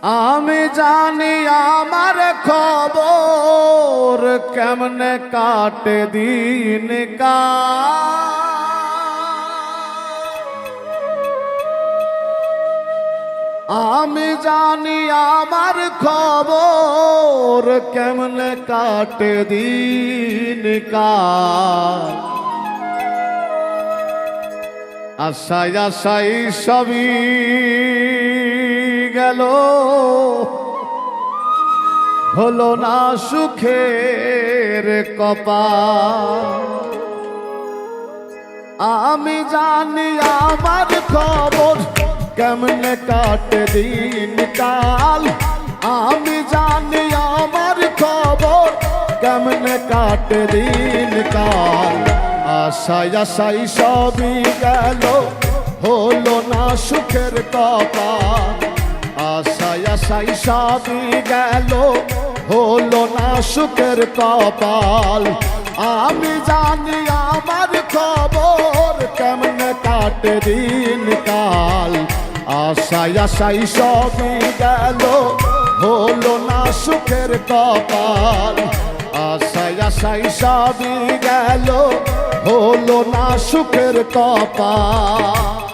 আমি জানি আমার খবর কেমনে কাটে দিন আমি জানি আমার খবর কেমনে কাটে দিন আশায় আশায় সবই গেল হলো না সুখের কপাল আমি জানি আমার খবর কেমনে কাটে দিন কাল আমি জানি আমার খবর কেমনে কাটে দিন কাল আশায় আশায় সবই গেল হলো না সুখের কপাল আশায় আশায় সবই গেল হলো না সুখের কপাল আমি জানি আমার খবর কেমনে কাটে দিন কাল আশায় আশায় সবই গেল হলো না সুখের কপাল আশায় আশায় সবই গেল হলো না সুখের কপাল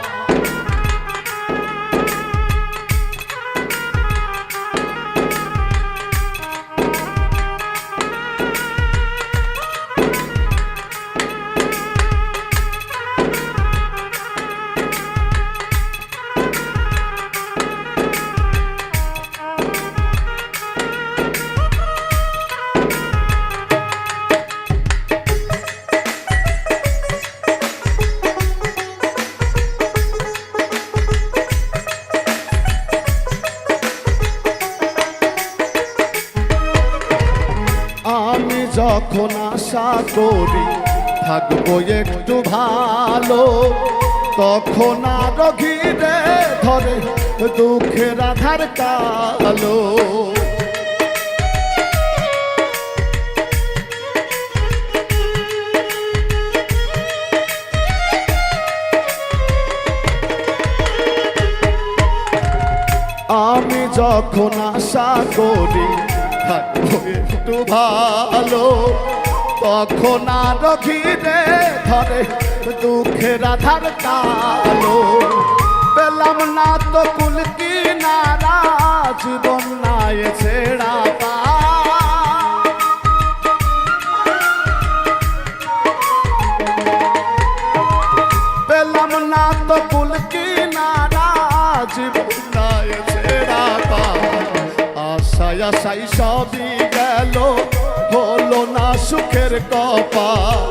যখন আশা করি থাকবো একটু ভালো তখন আর ঘিরে ধরে দুঃখের আধার কালো আমি যখন আশা করি থাকবো একটু ভালো তখন আর ঘিরে ধরে দুঃখের আধার কালো পেলাম না তো কুল কিনারা জীবন নাই ছেড়া পেলাম না তো কুল কিনারা জীবন নাই ছেড়া আশায় আশায় সবই গেল হলো না সুখের কপাল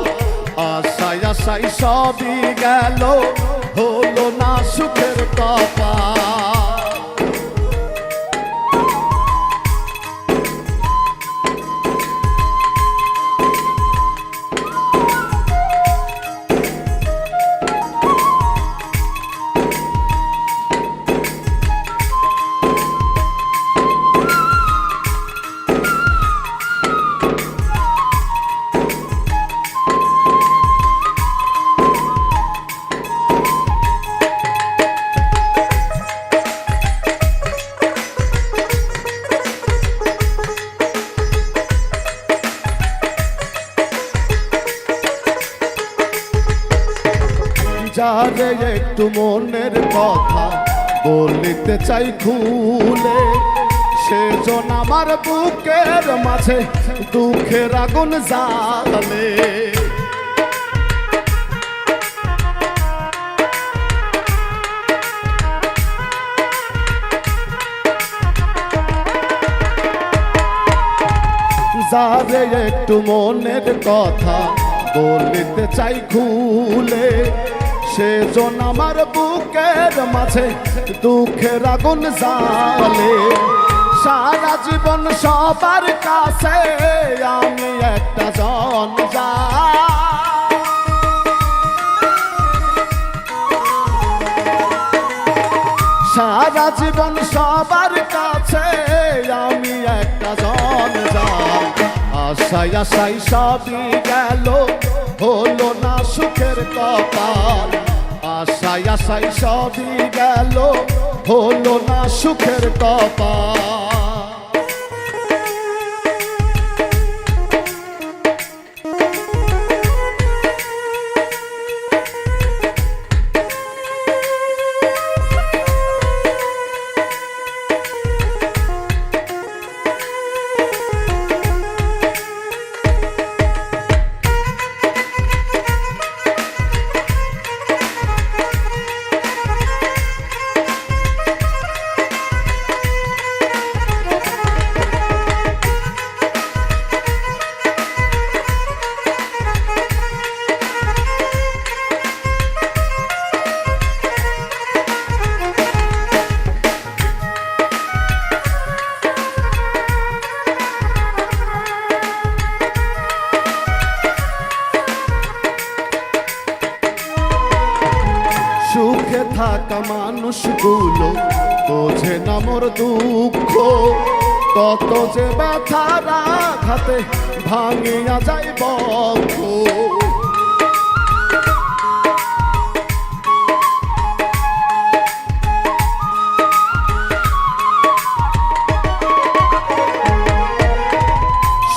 আশায় আশায় সবই গেল হলো না সুখের কপাল যারে একটু মনের কথা বলিতে চাই খুলে সেজন আমার বুকের মাঝে দুঃখের আগুন জ্বালে যারে একটু মনের কথা বলিতে চাই খুলে সেজন আমার বুকের মাঝে দুঃখের আগুন জ্বালে সারা জীবন সবার কাছে আমি একটা জন সারা জীবন সবার কাছে আমি একটা জন আশায় আশায় সবই গেল হলো না সুখের কপাল আশায় আশায় সবই গেল হলো না সুখের কপাল। সুখে থাকা মানুষগুলো বোঝে না মোর দুঃখ, কত যে ব্যথার আঘাতে ভাঙিয়া যায় বক্ষ।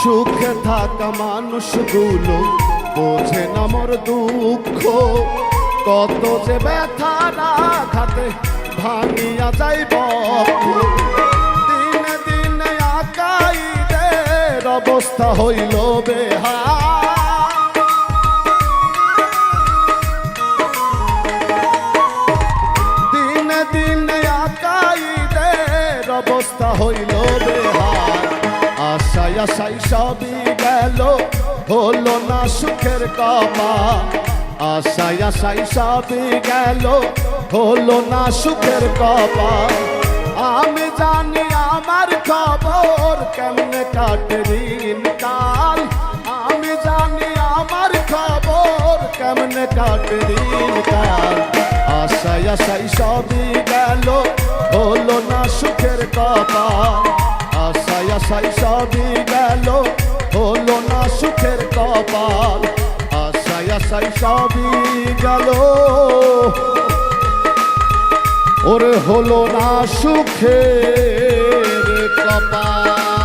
সুখে থাকা মানুষগুলো বোঝে না মোর দুঃখ, কত যে ব্যথার আঘাতে ভাঙিয়া যায় বক্ষ। দিনে দিনে আকাইদের অবস্থা হইল বেহাল, দিনে দিনে আকাইদের অবস্থা হইল বেহাল। আশায় আশায় সবই গেল, হলো না সুখের কপাল। আশায় আশায় সবই গেল, হলো না সুখের কপাল। আমি জানি আমার খবর কেমনে কাটে দিন কাল, আমি জানি আমার খবর কেমনে কাটে দিন কাল। আশায় আশায় সবই গেল, হলো না সুখের কপাল। আশায় আশায় সবই গেল, হলো না সুখের কপাল। আশায় আশায় সবই গেল, ওরে হলো না সুখের কপাল।